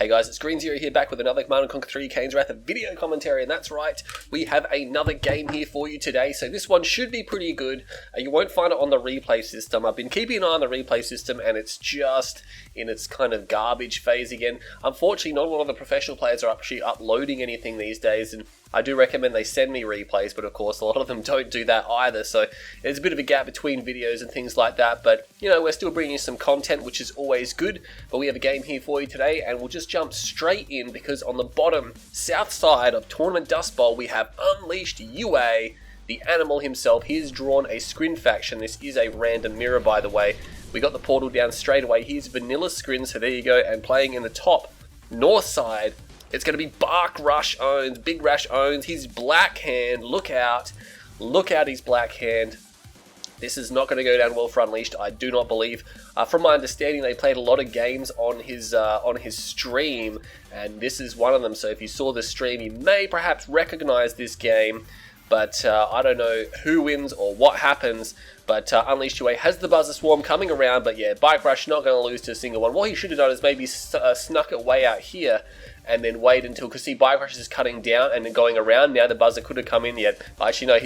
Hey guys, it's Green Zero here, back with another Command & Conquer 3 Kane's Wrath video commentary, and that's right, we have another game here for you today. So this one should be pretty good. You won't find it on the replay system. I've been keeping an eye on the replay system, and it's just in its kind of garbage phase again. Unfortunately, not a lot of the professional players are actually uploading anything these days, and I do recommend they send me replays, but of course a lot of them don't do that either, so there's a bit of a gap between videos and things like that. But you know, we're still bringing you some content, which is always good. But we have a game here for you today, and we'll just jump straight in, because on the bottom south side of Tournament Dustbowl we have Unleashed UA, the animal himself. He's drawn a Scrin faction. This is a random mirror, by the way. We got the portal down straight away. Here's vanilla Scrin, so there you go. And playing in the top north side, it's going to be bike-RUsh+ownz, bike-RUsh+ownz, his black hand. Look out his black hand. This is not going to go down well for Unleashed, I do not believe. From my understanding, they played a lot of games on his stream, and this is one of them. So if you saw the stream, you may perhaps recognize this game, but I don't know who wins or what happens. But Unleashed UA has the Buzzer Swarm coming around, but yeah, bike-RUsh not going to lose to a single one. What he should have done is maybe snuck it way out here, and then wait until, because see, bike-RUsh is cutting down and then going around. Now the buzzer could have come in yet. Actually, no,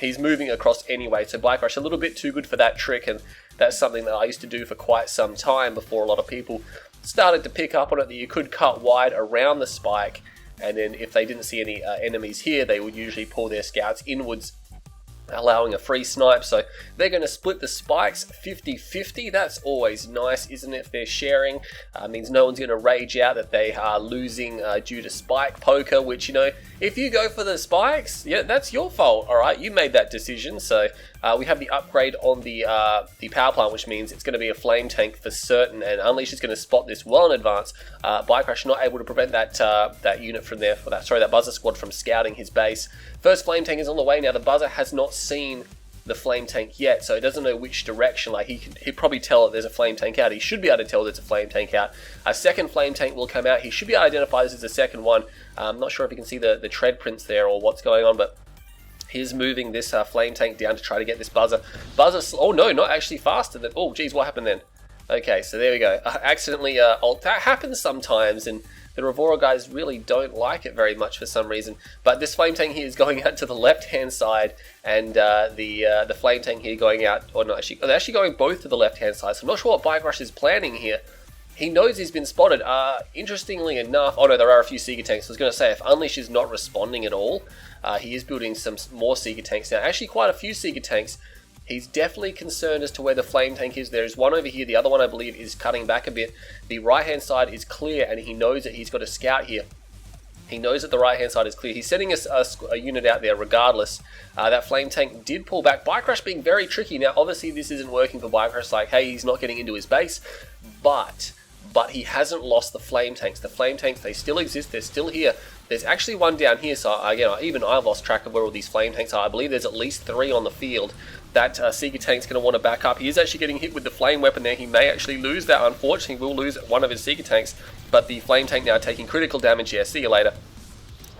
he's moving across anyway. So bike-RUsh a little bit too good for that trick, and that's something that I used to do for quite some time before a lot of people started to pick up on it, that you could cut wide around the spike, and then if they didn't see any enemies here, they would usually pull their scouts inwards, allowing a free snipe. So they're going to split the spikes 50-50. That's always nice, isn't it? If they're sharing, means no one's going to rage out that they are losing due to spike poker, which, you know, if you go for the spikes, yeah, that's your fault. All right, you made that decision. So we have the upgrade on the power plant, which means it's going to be a flame tank for certain, and Unleash is going to spot this well in advance. bike-RUsh not able to prevent that unit from there, that buzzer squad from scouting his base. First flame tank is on the way. Now the buzzer has not seen the flame tank yet, so he doesn't know which direction. Like he'd probably tell that there's a flame tank out. He should be able to tell there's a flame tank out. A second flame tank will come out. He should be able to identify this as the second one. I'm not sure if you can see the tread prints there or what's going on, but he's moving this flame tank down to try to get this buzzer. Oh no, not actually faster than. Oh geez, what happened then? Okay, so there we go. Accidentally, that happens sometimes, and the Revora guys really don't like it very much for some reason. But this flame tank here is going out to the left-hand side, and the flame tank here going out, or not actually, they're actually going both to the left-hand side. So I'm not sure what bike-RUsh is planning here. He knows he's been spotted. Interestingly enough, oh no, there are a few Seeker tanks. I was going to say, if Unleash is not responding at all, he is building some more Seeker tanks now. Actually, quite a few Seeker tanks. He's definitely concerned as to where the flame tank is. There's one over here. The other one, I believe, is cutting back a bit. The right-hand side is clear, and he knows that he's got a scout here. He knows that the right-hand side is clear. He's sending a unit out there regardless. That flame tank did pull back. bike-RUsh being very tricky. Now, obviously, this isn't working for bike-RUsh. Like, hey, he's not getting into his base. But he hasn't lost the flame tanks. The flame tanks, they still exist. They're still here. There's actually one down here. So, again, even I've lost track of where all these flame tanks are. I believe there's at least 3 on the field. That Seeker tank's going to want to back up. He is actually getting hit with the flame weapon there. He may actually lose that. Unfortunately, will lose one of his Seeker tanks. But the flame tank now taking critical damage. Yeah, see you later.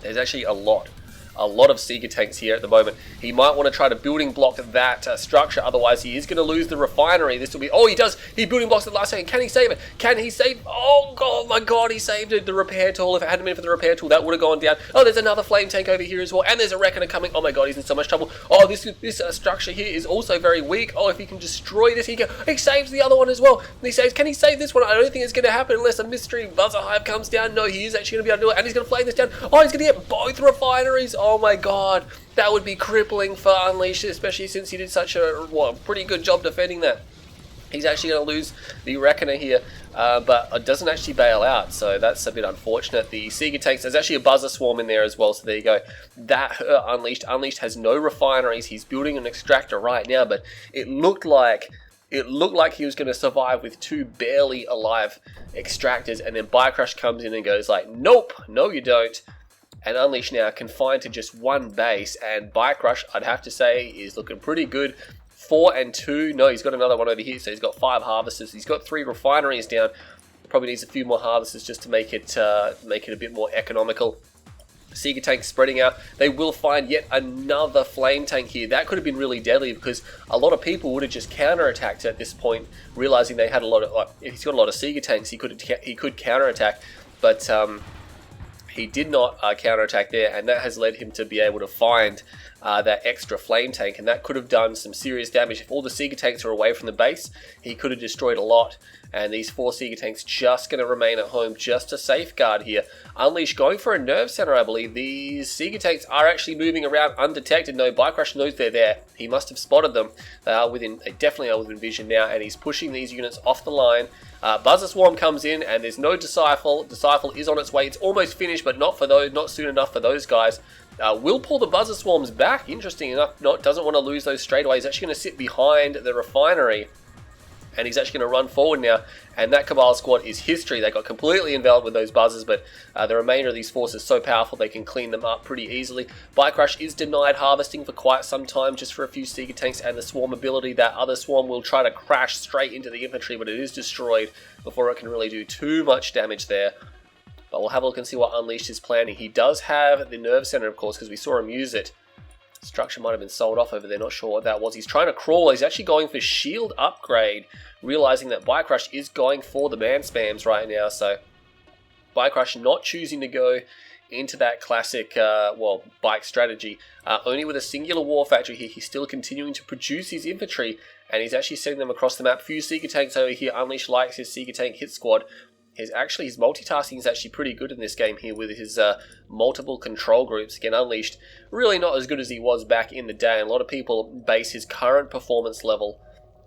There's actually a lot of Seeker tanks here at the moment. He might want to try to building block that structure, otherwise he is going to lose the refinery. This will be, oh, he does, he building blocks at the last second. Can he save it? Can he save, oh god, my god, he saved it. The repair tool, if it hadn't been for the repair tool, that would have gone down. Oh, there's another flame tank over here as well, and there's a reckoner coming. Oh my god, he's in so much trouble. Oh, this structure here is also very weak. Oh, if he can destroy this, he saves the other one as well. And he saves, can he save this one? I don't think it's going to happen unless a mystery buzzer hive comes down. No, he is actually going to be able to do it, and he's going to flame this down. Oh, he's going to get both refineries. Oh my god, that would be crippling for Unleashed, especially since he did such a pretty good job defending that. He's actually going to lose the Reckoner here, but it doesn't actually bail out, so that's a bit unfortunate. The Seeker tanks, there's actually a Buzzer Swarm in there as well, so there you go. That hurt Unleashed. Unleashed has no refineries. He's building an extractor right now, but it looked like he was going to survive with 2 barely alive extractors, and then bike-RUsh comes in and goes like, nope, no you don't. And Unleash now confined to just 1 base, and bike-RUsh, I'd have to say, is looking pretty good. 4 and 2. No, he's got another one over here, so he's got 5 harvesters. He's got 3 refineries down. Probably needs a few more harvesters just to make it a bit more economical. Seeker tank spreading out. They will find yet another flame tank here. That could have been really deadly, because a lot of people would have just counterattacked at this point, realizing they had a lot of, like, if he's got a lot of Seeker tanks, he could counterattack. but he did not counterattack there, and that has led him to be able to find that extra flame tank, and that could have done some serious damage. If all the Seeker tanks are away from the base, he could have destroyed a lot, and these 4 Seeker tanks just going to remain at home just to safeguard here. Unleash going for a nerve center, I believe. These Seeker tanks are actually moving around undetected. No, bike-RUsh knows they're there. He must have spotted them. They definitely are within vision now, and he's pushing these units off the line. Buzzer Swarm comes in, and there's no Disciple. Disciple is on its way. It's almost finished, but not soon enough for those guys. Will pull the Buzzer Swarms back. Interesting enough, doesn't want to lose those straight away. He's actually going to sit behind the refinery, and he's actually going to run forward now. And that Cabal squad is history. They got completely enveloped with those buzzers, but the remainder of these forces is so powerful they can clean them up pretty easily. bike-RUsh is denied harvesting for quite some time, just for a few Seeker tanks and the Swarm ability. That other Swarm will try to crash straight into the infantry, but it is destroyed before it can really do too much damage there. But we'll have a look and see what Unleashed is planning. He does have the Nerve Center, of course, because we saw him use it. Structure might have been sold off over there, not sure what that was. He's trying to crawl. He's actually going for shield upgrade, realizing that bike-RUsh is going for the man spams right now. So bike-RUsh not choosing to go into that classic, bike strategy. Only with a singular war factory here, he's still continuing to produce his infantry, and he's actually sending them across the map. Few Seeker tanks over here. Unleashed likes his Seeker tank hit squad. His multitasking is actually pretty good in this game here with his multiple control groups. Again, Unleashed, really not as good as he was back in the day. And a lot of people base his current performance level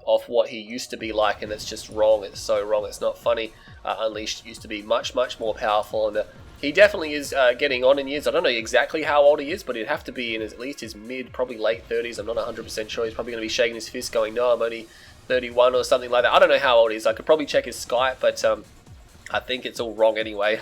off what he used to be like, and it's just wrong. It's so wrong. It's not funny. Unleashed used to be much, much more powerful, and he definitely is getting on in years. I don't know exactly how old he is, but he'd have to be in at least his mid, probably late 30s. I'm not 100% sure. He's probably going to be shaking his fist going, no, I'm only 31 or something like that. I don't know how old he is. I could probably check his Skype, but I think it's all wrong anyway.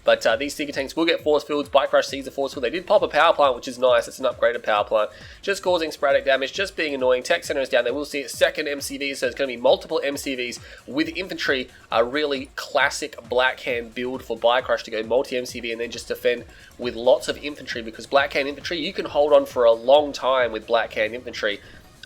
But these Seeker tanks will get force fields. bike-RUsh sees a force field. They did pop a power plant, which is nice. It's an upgraded power plant. Just causing sporadic damage, just being annoying. Tech center is down there. We'll see a second MCV, so it's going to be multiple MCVs with infantry. A really classic Black Hand build for bike-RUsh to go multi-MCV and then just defend with lots of infantry, because Black Hand infantry, you can hold on for a long time with Black Hand infantry.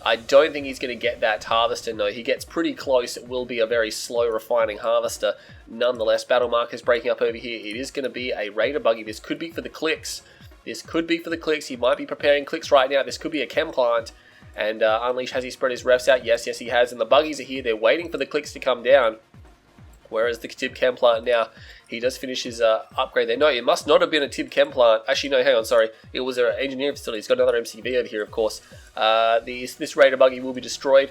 I don't think he's going to get that harvester. No, he gets pretty close. It will be a very slow refining harvester. Nonetheless, battle markers breaking up over here. It is going to be a raider buggy. This could be for the clicks. He might be preparing clicks right now. This could be a chem plant. And Unleash, has he spread his refs out? Yes, he has. And the buggies are here. They're waiting for the clicks to come down. Whereas the Tib Chem plant now, he does finish his upgrade there. No, it must not have been a Tib Chem plant. Actually, no, hang on, sorry. It was an engineering facility. He's got another MCV over here, of course. This Raider buggy will be destroyed.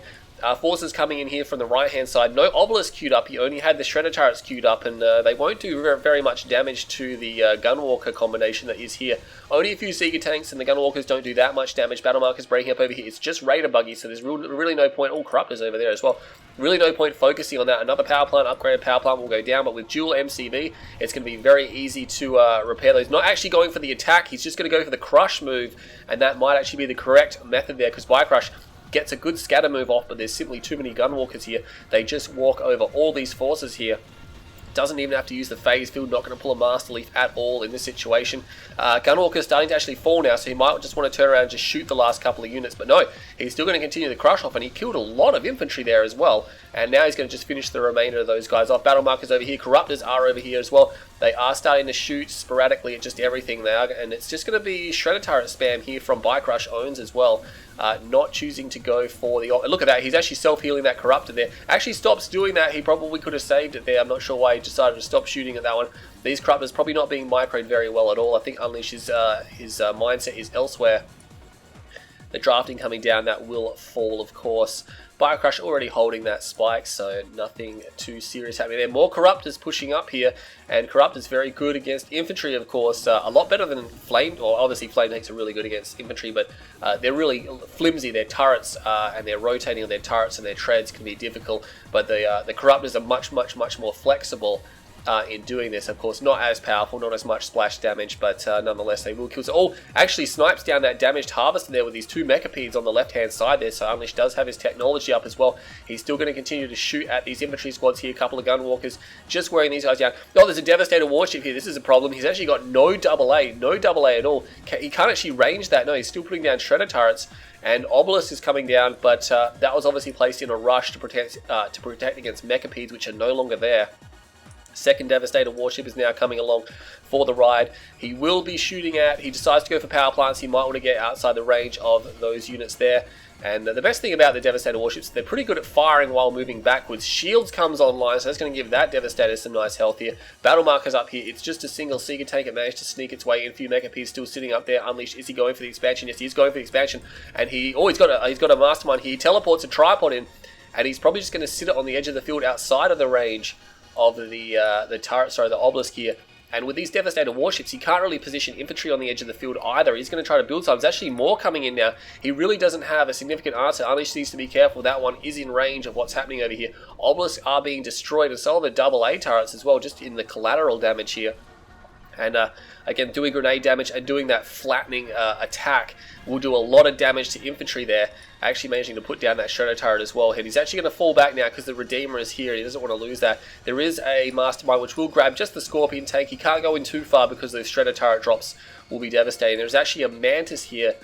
Forces coming in here from the right-hand side. No Obelisk queued up. He only had the Shredder turrets queued up, and they won't do very much damage to the Gunwalker combination that is here. Only a few Seeker tanks, and the Gunwalkers don't do that much damage. Battle markers breaking up over here. It's just Raider buggy, so there's really no point. All Corruptors over there as well. Really no point focusing on that. Another power plant, upgraded power plant will go down, but with dual MCV, it's going to be very easy to repair those. Not actually going for the attack. He's just going to go for the crush move, and that might actually be the correct method there, because bike-RUsh gets a good scatter move off, but there's simply too many Gunwalkers here. They just walk over all these forces here. Doesn't even have to use the phase field, not going to pull a Master Leaf at all in this situation. Gunwalker's starting to actually fall now, so he might just want to turn around and just shoot the last couple of units. But no, he's still going to continue the crush off, and he killed a lot of infantry there as well. And now he's going to just finish the remainder of those guys off. Battle markers over here, Corruptors are over here as well. They are starting to shoot sporadically at just everything now, and it's just going to be Shredder turret spam here from bike-RUsh+ownz as well. Not choosing to go for the... Look at that, he's actually self-healing that Corruptor there. Actually stops doing that. He probably could have saved it there. I'm not sure why he decided to stop shooting at that one. These Corruptors probably not being microed very well at all. I think Unleash's his mindset is elsewhere. The drafting coming down, that will fall, of course. bike-RUsh already holding that spike, so nothing too serious happening there. More Corruptors pushing up here, and Corruptors very good against infantry, of course. A lot better than Flame, or obviously Flame tanks are really good against infantry, but they're really flimsy. Their turrets, and they're rotating on their turrets, and their treads can be difficult, but the Corruptors are much more flexible in doing this. Of course, not as powerful, not as much splash damage, but nonetheless they will kill. So, actually snipes down that damaged harvester there with these two Mechapeds on the left hand side there. So Unleash does have his technology up as well. He's still going to continue to shoot at these infantry squads here. A couple of Gunwalkers just wearing these guys down. Oh, there's a Devastator warship here. This is a problem. He's actually got no AA at all. He can't actually range that. No, he's still putting down Shredder turrets. And Obelisk is coming down, but that was obviously placed in a rush to protect against Mechapeds, which are no longer there. Second Devastator warship is now coming along for the ride. He will be shooting at, he decides to go for power plants, he might want to get outside the range of those units there. And the best thing about the Devastator warships, they're pretty good at firing while moving backwards. Shields comes online, so that's going to give that Devastator some nice health here. Battle markers up here, it's just a single Seeker tank. It managed to sneak its way in. A few Mecha P's still sitting up there. Unleashed, is he going for the expansion? Yes, he's going for the expansion. And he's got a mastermind here. He teleports a tripod in, and he's probably just going to sit it on the edge of the field outside of the range of the turret, sorry, the obelisk here. And with these Devastator warships, he can't really position infantry on the edge of the field either. He's going to try to build some. There's actually more coming in now. He really doesn't have a significant answer. Unleashed needs to be careful. That one is in range of what's happening over here. Obelisks are being destroyed, and so are the double A turrets as well, just in the collateral damage here. And again, doing grenade damage and doing that flattening attack will do a lot of damage to infantry there. Actually managing to put down that shredder turret as well. And he's actually going to fall back now because the Redeemer is here. He doesn't want to lose that. There is a mastermind which will grab just the Scorpion tank. He can't go in too far because those shredder turret drops will be devastating. There's actually a Mantis here.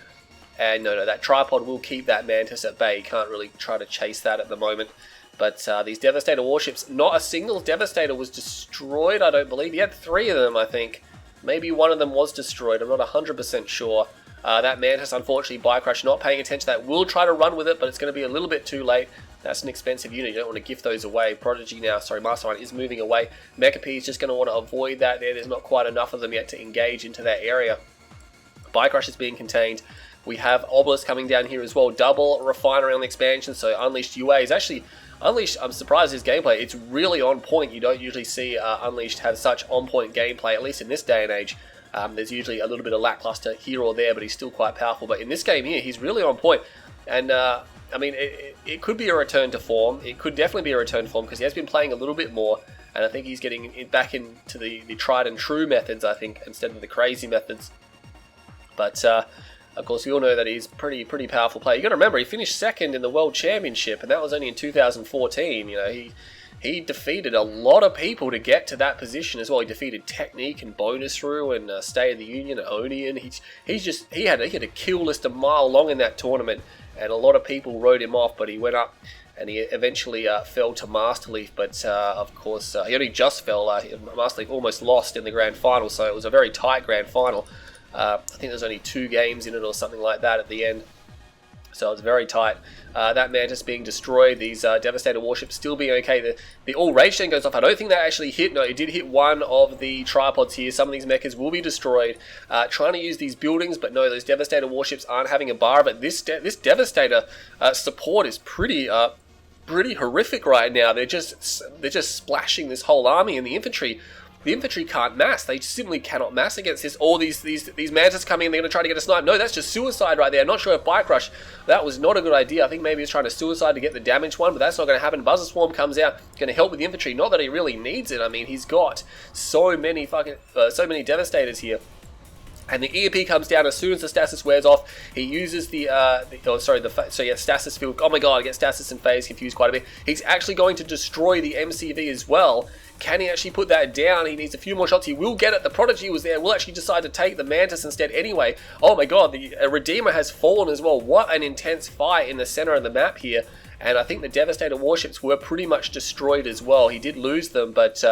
And no, that tripod will keep that Mantis at bay. You can't really try to chase that at the moment. But these Devastator warships, not a single Devastator was destroyed, I don't believe. He had 3 of them, I think. Maybe one of them was destroyed. I'm not 100% sure. That Mantis, unfortunately, bike-RUsh not paying attention to that. Will try to run with it, but it's going to be a little bit too late. That's an expensive unit. You don't want to gift those away. Prodigy now, sorry, Mastermind is moving away. Mecha P is just going to want to avoid that there. There's not quite enough of them yet to engage into that area. bike-RUsh is being contained. We have Obelisk coming down here as well. Double Refinery on the expansion, so Unleashed UA is actually... Unleashed, I'm surprised his gameplay, it's really on point. You don't usually see Unleashed have such on-point gameplay, at least in this day and age. There's usually a little bit of lackluster here or there, but he's still quite powerful. But in this game here, he's really on point. And, I mean, it could be a return to form. It could definitely be a return to form because he has been playing a little bit more. And I think he's getting back into the tried and true methods, I think, instead of the crazy methods. But, of course, we all know that he's pretty powerful player. You got to remember, he finished second in the World Championship, and that was only in 2014. You know, he defeated a lot of people to get to that position as well. He defeated Technique and Bonus Rue and State of the Union and Onion. He had a kill list a mile long in that tournament, and a lot of people wrote him off. But he went up, and he eventually fell to Master Leaf. But of course, he only just fell. Master Leaf almost lost in the grand final, so it was a very tight grand final. I think there's only 2 games in it or something like that at the end. So it's very tight. That Mantis being destroyed, these Devastator warships still being okay. The all rage chain goes off. I don't think that actually hit. No, it did hit one of the tripods here. Some of these mechas will be destroyed. Trying to use these buildings, but no, those Devastator warships aren't having a bar of it. This Devastator support is pretty horrific right now. They're just splashing this whole army, and the infantry can't mass. They simply cannot mass against this. All these Mantis coming in, they're going to try to get a snipe. No, that's just suicide right there. I'm not sure if bike-RUsh, that was not a good idea. I think maybe he's trying to suicide to get the damage one, but that's not going to happen. Buzzer Swarm comes out, going to help with the infantry. Not that he really needs it. I mean, he's got so many Devastators here. And the EMP comes down as soon as the stasis wears off. He uses stasis field. Oh my god, I get stasis and phase confused quite a bit. He's actually going to destroy the MCV as well. Can he actually put that down? He needs a few more shots. He will get it. The Prodigy was there. Will actually decide to take the Mantis instead anyway. Oh my god, the Redeemer has fallen as well. What an intense fight in the center of the map here. And I think the Devastator warships were pretty much destroyed as well. He did lose them, but...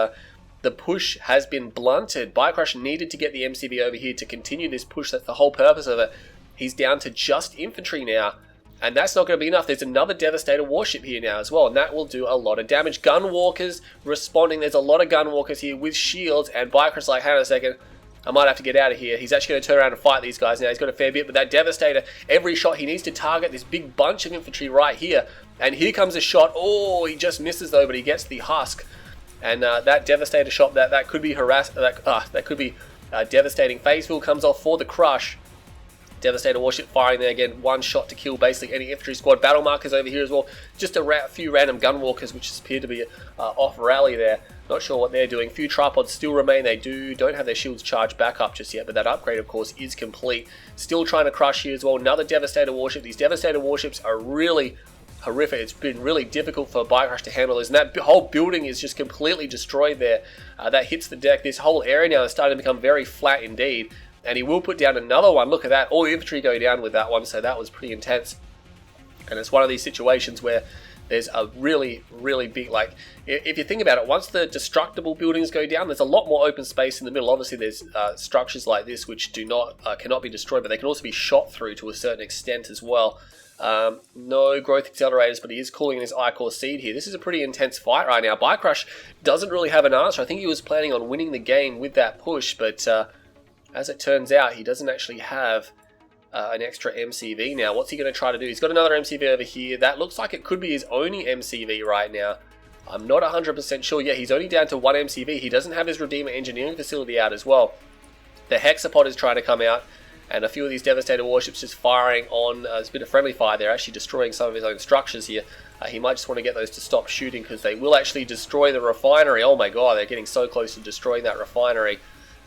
the push has been blunted. bike-RUsh needed to get the MCV over here to continue this push. That's the whole purpose of it. He's down to just infantry now. And that's not going to be enough. There's another Devastator warship here now as well. And that will do a lot of damage. Gunwalkers responding. There's a lot of Gunwalkers here with shields. And bike-RUsh's like, hang on a second. I might have to get out of here. He's actually going to turn around and fight these guys now. He's got a fair bit. But that Devastator, every shot he needs to target this big bunch of infantry right here. And here comes a shot. Oh, he just misses though. But he gets the husk. And that Devastator shot, that could be that could be devastating. Phase field comes off for the crush. Devastator warship firing there again. One shot to kill basically any infantry squad. Battle markers over here as well. Just a few random gunwalkers, which appear to be off rally there. Not sure what they're doing. Few tripods still remain. They don't have their shields charged back up just yet, but that upgrade, of course, is complete. Still trying to crush here as well. Another Devastator warship. These Devastator warships are really horrific. It's been really difficult for bike-RUsh to handle this, and that whole building is just completely destroyed there. That hits the deck. This whole area now is starting to become very flat indeed, and he will put down another one. Look at that. All the infantry go down with that one, so that was pretty intense. And it's one of these situations where there's a really, really big, like, if you think about it, once the destructible buildings go down, there's a lot more open space in the middle. Obviously, there's structures like this which cannot be destroyed, but they can also be shot through to a certain extent as well. No growth accelerators, but he is calling his iCore seed here. This is a pretty intense fight right now. bike-RUsh doesn't really have an answer. I think he was planning on winning the game with that push, but as it turns out, he doesn't actually have an extra MCV now. What's he going to try to do? He's got another MCV over here. That looks like it could be his only MCV right now. I'm not 100% sure. Yeah, he's only down to 1 MCV. He doesn't have his Redeemer Engineering Facility out as well. The Hexapod is trying to come out, and a few of these Devastator warships just firing on. There's a bit of friendly fire. They're actually destroying some of his own structures here. He might just want to get those to stop shooting because they will actually destroy the refinery. Oh my god, they're getting so close to destroying that refinery.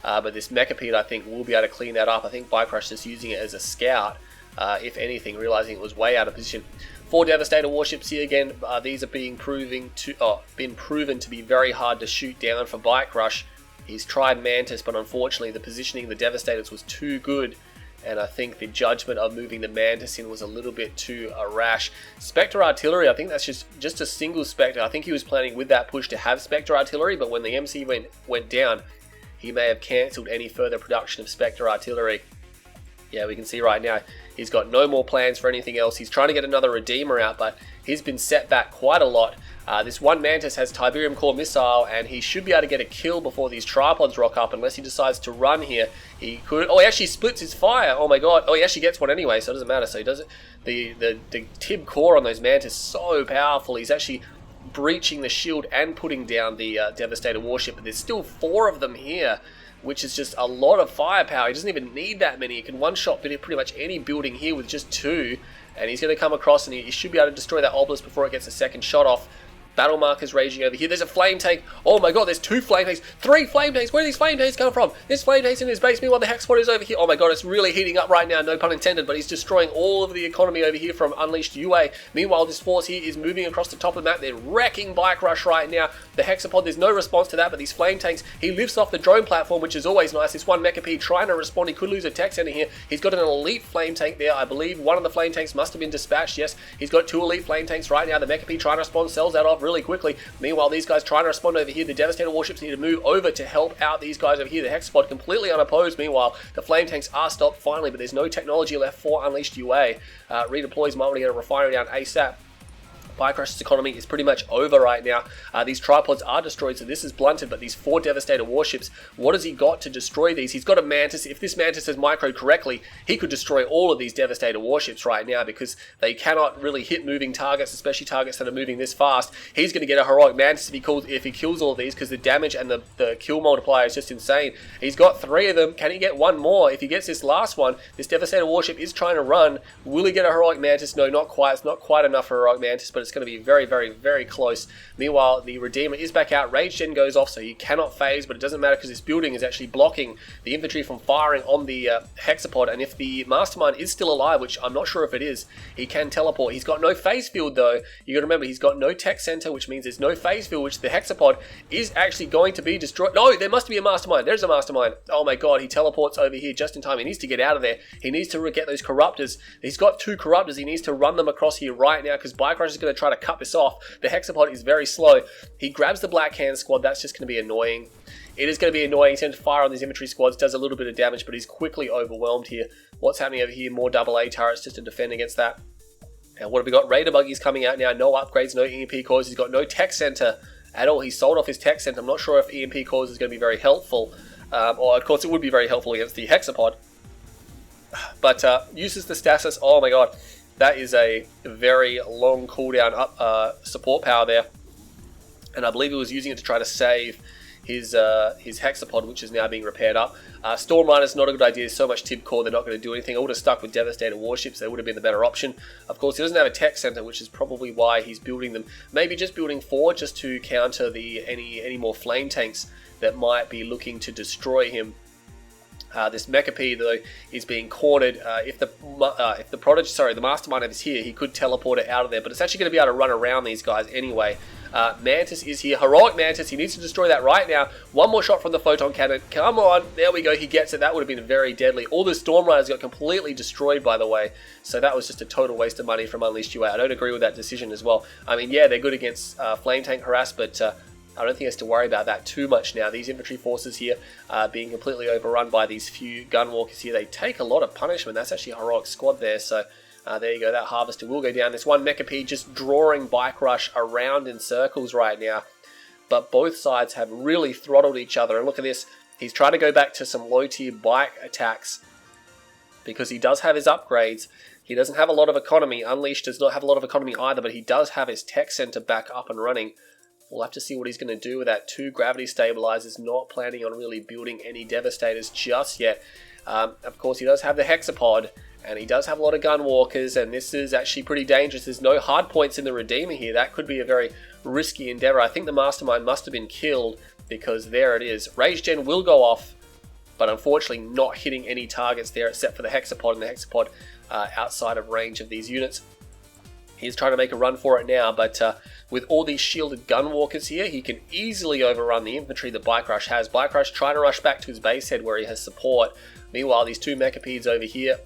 But this Mechapede, I think, will be able to clean that up. I think bike-RUsh is using it as a scout, if anything, realizing it was way out of position. 4 Devastator warships here again. These are being proven to be very hard to shoot down for bike-RUsh. He's tried Mantis, but unfortunately the positioning of the Devastators was too good, and I think the judgment of moving the Mantis in was a little bit too rash. Spectre Artillery, I think that's just a single Spectre. I think he was planning with that push to have Spectre Artillery, but when the MC went down, he may have cancelled any further production of Spectre Artillery. Yeah, we can see right now he's got no more plans for anything else. He's trying to get another Redeemer out, but he's been set back quite a lot. This one Mantis has Tiberium Core Missile, and he should be able to get a kill before these tripods rock up, unless he decides to run here. He could. Oh, he actually splits his fire. Oh my god. Oh, he actually gets one anyway, so it doesn't matter. So he does it. The Tib core on those Mantis is so powerful. He's actually breaching the shield and putting down the Devastator warship, but there's still 4 of them here, which is just a lot of firepower. He doesn't even need that many. He can one-shot pretty much any building here with just 2, and he's going to come across and he should be able to destroy that obelisk before it gets a second shot off. Battle markers raging over here. There's a flame tank. Oh my god, there's 2 flame tanks. 3 flame tanks. Where do these flame tanks come from? There's flame tanks in his base. Meanwhile, the Hexapod is over here. Oh my god, it's really heating up right now. No pun intended, but he's destroying all of the economy over here from Unleashed UA. Meanwhile, this force here is moving across the top of the map. They're wrecking bike-RUsh right now. The Hexapod, there's no response to that, but these flame tanks, he lifts off the drone platform, which is always nice. This one Mechapede trying to respond. He could lose a tech center here. He's got an elite flame tank there. I believe one of the flame tanks must have been dispatched. Yes, he's got 2 elite flame tanks right now. The Mechapede trying to respond, sells that off really quickly. Meanwhile, these guys trying to respond over here. The Devastator warships need to move over to help out these guys over here. The Hexapod completely unopposed. Meanwhile, the flame tanks are stopped finally, but there's no technology left for Unleashed UA. Redeploys, might want to get a refinery down ASAP. bike-RUsh's economy is pretty much over right now. These tripods are destroyed, so this is blunted, but these 4 Devastator warships, what has he got to destroy these? He's got a Mantis. If this Mantis is microed correctly, he could destroy all of these Devastator warships right now because they cannot really hit moving targets, especially targets that are moving this fast. He's going to get a heroic Mantis if he kills all of these because the damage and the kill multiplier is just insane. He's got 3 of them. Can he get 1 more? If he gets this last one, this Devastator warship is trying to run. Will he get a heroic Mantis? No, not quite. It's not quite enough for a heroic Mantis, but it's going to be very, very, very close. Meanwhile, the Redeemer is back out. Rage Gen goes off, so he cannot phase, but it doesn't matter because this building is actually blocking the infantry from firing on the Hexapod, and if the Mastermind is still alive, which I'm not sure if it is, he can teleport. He's got no phase field, though. You got to remember, he's got no tech center, which means there's no phase field, which the Hexapod is actually going to be destroyed. No, there must be a Mastermind. There's a Mastermind. Oh my god, he teleports over here just in time. He needs to get out of there. He needs to get those Corruptors. He's got 2 Corruptors. He needs to run them across here right now because bike-RUsh is going to try to cut this off. The Hexapod is very slow. He grabs the Black Hand squad. That's just going to be annoying. It is going to be annoying. He's going to fire on these infantry squads. Does a little bit of damage, but he's quickly overwhelmed here. What's happening over here? More AA turrets just to defend against that. And what have we got? Raider buggies coming out now. No upgrades, no EMP cores. He's got no tech center at all. He sold off his tech center. I'm not sure if EMP cores is going to be very helpful. Or of course it would be very helpful against the Hexapod. But uses the stasis. Oh my god. That is a very long cooldown up support power there. And I believe he was using it to try to save his Hexapod, which is now being repaired up. Storm Rider's not a good idea. There's so much Tib core, they're not going to do anything. I would have stuck with Devastator warships. They would have been the better option. Of course, he doesn't have a tech center, which is probably why he's building them. Maybe just building 4 just to counter any more flame tanks that might be looking to destroy him. This Mechapede, though, is being cornered. If the Prodigy, sorry, the Mastermind is here, he could teleport it out of there, but it's actually going to be able to run around these guys anyway. Mantis is here. Heroic Mantis, he needs to destroy that right now. One more shot from the Photon Cannon. Come on, there we go, he gets it. That would have been very deadly. All the Storm Riders got completely destroyed, by the way, so that was just a total waste of money from Unleashed UA. I don't agree with that decision as well. I mean, yeah, they're good against Flame Tank Harass, but I don't think he has to worry about that too much now. These infantry forces here being completely overrun by these few gunwalkers here. They take a lot of punishment. That's actually a heroic squad there. So there you go. That Harvester will go down. This one Mechapede just drawing bike-RUsh around in circles right now. But both sides have really throttled each other. And look at this. He's trying to go back to some low-tier bike attacks because he does have his upgrades. He doesn't have a lot of economy. Unleashed does not have a lot of economy either, but he does have his tech center back up and running. We'll have to see what he's going to do with that. 2 gravity stabilizers, not planning on really building any devastators just yet. Of course, he does have the hexapod, and he does have a lot of gunwalkers, and this is actually pretty dangerous. There's no hard points in the Redeemer here. That could be a very risky endeavor. I think the Mastermind must have been killed, because there it is. Rage Gen will go off, but unfortunately not hitting any targets there except for the hexapod, and the hexapod outside of range of these units. He's trying to make a run for it now, but with all these shielded gunwalkers here, he can easily overrun the infantry that bike-RUsh has. bike-RUsh trying to rush back to his base head where he has support. Meanwhile, these 2 Mechapedes over here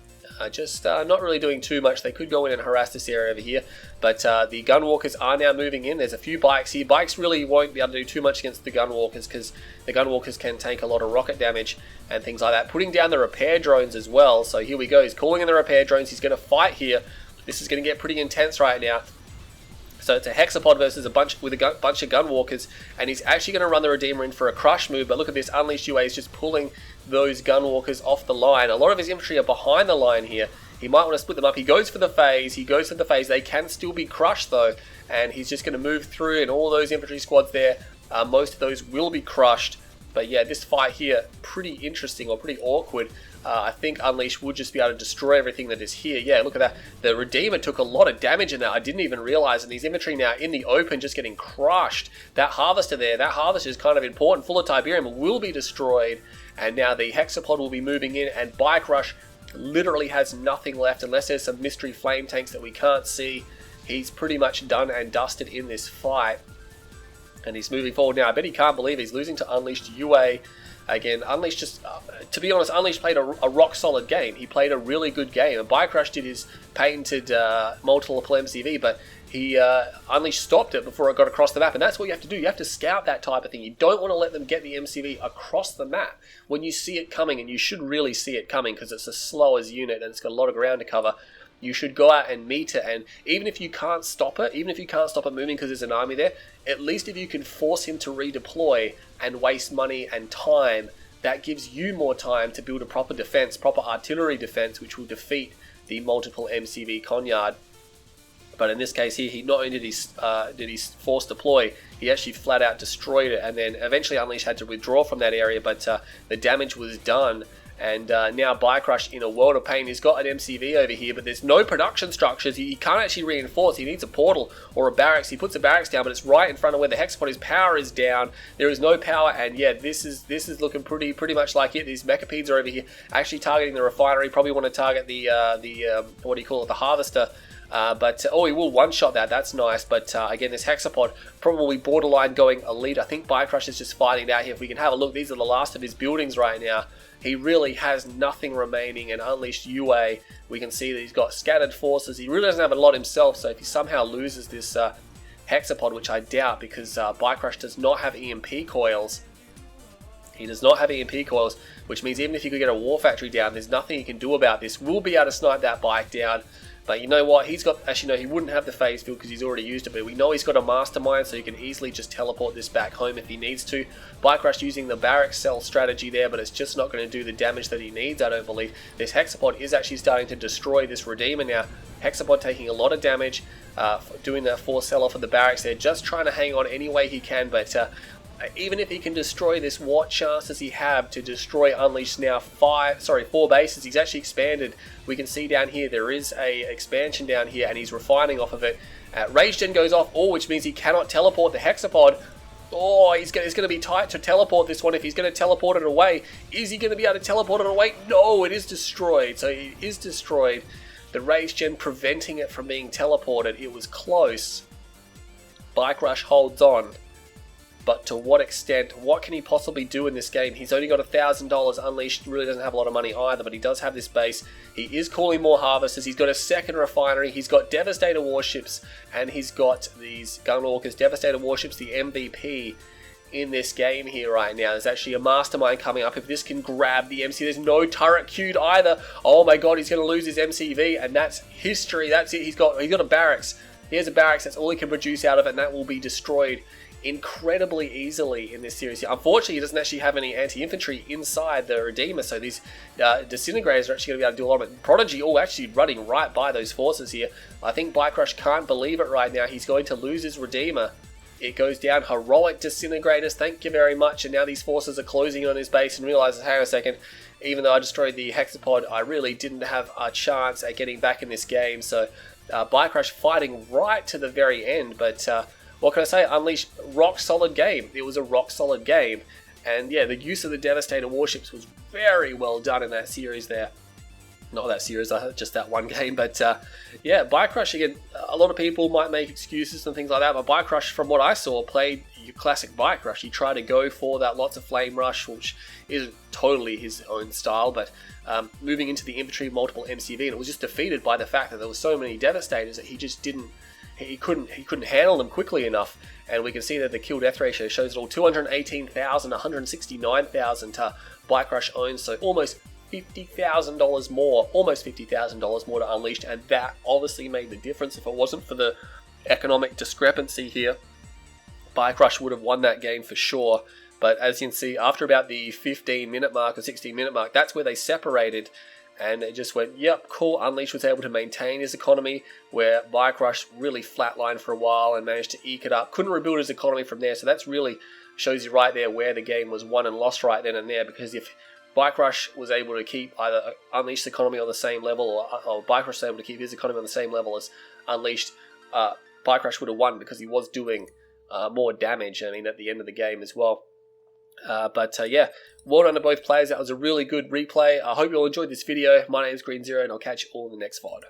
just not really doing too much. They could go in and harass this area over here, but the gunwalkers are now moving in. There's a few bikes here. Bikes really won't be able to do too much against the gunwalkers because the gunwalkers can take a lot of rocket damage and things like that. Putting down the repair drones as well. So here we go. He's calling in the repair drones. He's going to fight here. This is going to get pretty intense right now. So it's a hexapod versus a bunch of gunwalkers, and he's actually going to run the Redeemer in for a crush move. But look at this, Unleashed UA is just pulling those gunwalkers off the line. A lot of his infantry are behind the line here. He might want to split them up. He goes for the phase. They can still be crushed though, and he's just going to move through, and all those infantry squads there, most of those will be crushed. But yeah, this fight here, pretty interesting or pretty awkward. I think Unleashed would just be able to destroy everything that is here. Yeah, look at that. The Redeemer took a lot of damage in that. I didn't even realize. And these infantry now in the open just getting crushed. That Harvester there, that Harvester is kind of important. Full of Tiberium will be destroyed. And now the Hexapod will be moving in. And bike-RUsh literally has nothing left unless there's some mystery flame tanks that we can't see. He's pretty much done and dusted in this fight. And he's moving forward now. I bet he can't believe he's losing to Unleashed UA. Again, Unleashed just, to be honest, Unleashed played a rock solid game. He played a really good game. And bike-RUsh did his patented multiple MCV, but he Unleashed stopped it before it got across the map. And that's what you have to do. You have to scout that type of thing. You don't want to let them get the MCV across the map when you see it coming, and you should really see it coming because it's the slowest unit and it's got a lot of ground to cover. You should go out and meet it, and even if you can't stop it, moving because there's an army there, at least if you can force him to redeploy and waste money and time, that gives you more time to build a proper defense, proper artillery defense, which will defeat the multiple MCV Conyard. But in this case here, he not only did he force deploy, he actually flat out destroyed it, and then eventually Unleashed had to withdraw from that area, but the damage was done. And now bike-RUsh in a world of pain. He's got an MCV over here, but there's no production structures. He can't actually reinforce. He needs a portal or a barracks. He puts a barracks down, but it's right in front of where the hexapod is. Power is down. There is no power, and yeah, this is looking pretty much like it. These Mechapedes are over here, actually targeting the refinery. Probably want to target the what do you call it, the harvester. Oh, he will one-shot that. That's nice. But again, this hexapod probably borderline going elite. I think bike-RUsh is just fighting it out here. If we can have a look, these are the last of his buildings right now. He really has nothing remaining, and Unleashed UA, we can see that he's got scattered forces. He really doesn't have a lot himself, so if he somehow loses this hexapod, which I doubt because bike-RUsh does not have EMP coils. He does not have EMP coils, which means even if he could get a war factory down, there's nothing he can do about this. We'll be able to snipe that bike down. But you know what, he's got, actually no, he wouldn't have the phase field because he's already used it, but we know he's got a mastermind, so he can easily just teleport this back home if he needs to. bike-RUsh using the barracks cell strategy there, but it's just not going to do the damage that he needs, I don't believe. This hexapod is actually starting to destroy this Redeemer now. Hexapod taking a lot of damage, doing that force sell-off of the barracks there, just trying to hang on any way he can, but even if he can destroy this, what chance does he have to destroy Unleashed now 4 bases? He's actually expanded. We can see down here there is a expansion down here, and he's refining off of it. Rage Gen goes off, which means he cannot teleport the hexapod. Oh, it's going to be tight to teleport this one if he's going to teleport it away. Is he going to be able to teleport it away? No, it is destroyed. So it is destroyed. The Rage Gen preventing it from being teleported. It was close. bike-RUsh holds on. But to what extent? What can he possibly do in this game? He's only got $1,000. Unleashed really doesn't have a lot of money either, but he does have this base. He is calling more harvesters. He's got a second refinery. He's got Devastator warships, and he's got these Gunwalkers. Devastator warships, the MVP in this game here right now. There's actually a mastermind coming up. If this can grab the MC, there's no turret queued either. Oh my god, he's going to lose his MCV, and that's history. That's it. He's got a barracks. He has a barracks. That's all he can produce out of it, and that will be destroyed incredibly easily in this series. Unfortunately, he doesn't actually have any anti-infantry inside the Redeemer, so these disintegrators are actually going to be able to do a lot of it. Prodigy, actually running right by those forces here. I think bike-RUsh can't believe it right now. He's going to lose his Redeemer. It goes down. Heroic disintegrators, thank you very much. And now these forces are closing on his base and realizes, hang on a second, even though I destroyed the Hexapod, I really didn't have a chance at getting back in this game. So bike-RUsh fighting right to the very end, but what can I say? Unleashed, rock solid game. It was a rock solid game. And yeah, the use of the Devastator warships was very well done in that series there. Not that series, just that one game. But yeah, bike-RUsh, again, a lot of people might make excuses and things like that. But bike-RUsh, from what I saw, played your classic bike-RUsh. He tried to go for that lots of flame rush, which isn't totally his own style. But moving into the infantry, multiple MCV, and it was just defeated by the fact that there were so many Devastators that he just didn't. He couldn't handle them quickly enough, and we can see that the kill-death ratio shows it all. 218,000, 169,000 to bike-RUsh+ownz, so almost $50,000 more, almost $50,000 more to Unleashed, and that obviously made the difference. If it wasn't for the economic discrepancy here, bike-RUsh would have won that game for sure. But as you can see, after about the 15-minute mark or 16-minute mark, that's where they separated. And it just went, yep, cool. Unleashed was able to maintain his economy, where bike-RUsh really flatlined for a while and managed to eke it up. Couldn't rebuild his economy from there, so that's really shows you right there where the game was won and lost right then and there. Because if bike-RUsh was able to keep either Unleashed economy on the same level, or bike-RUsh was able to keep his economy on the same level as Unleashed, bike-RUsh would have won because he was doing more damage, I mean, at the end of the game as well. But yeah, well done to both players. That was a really good replay. I hope you all enjoyed this video. My name is Green Zero, and I'll catch you all in the next VOD.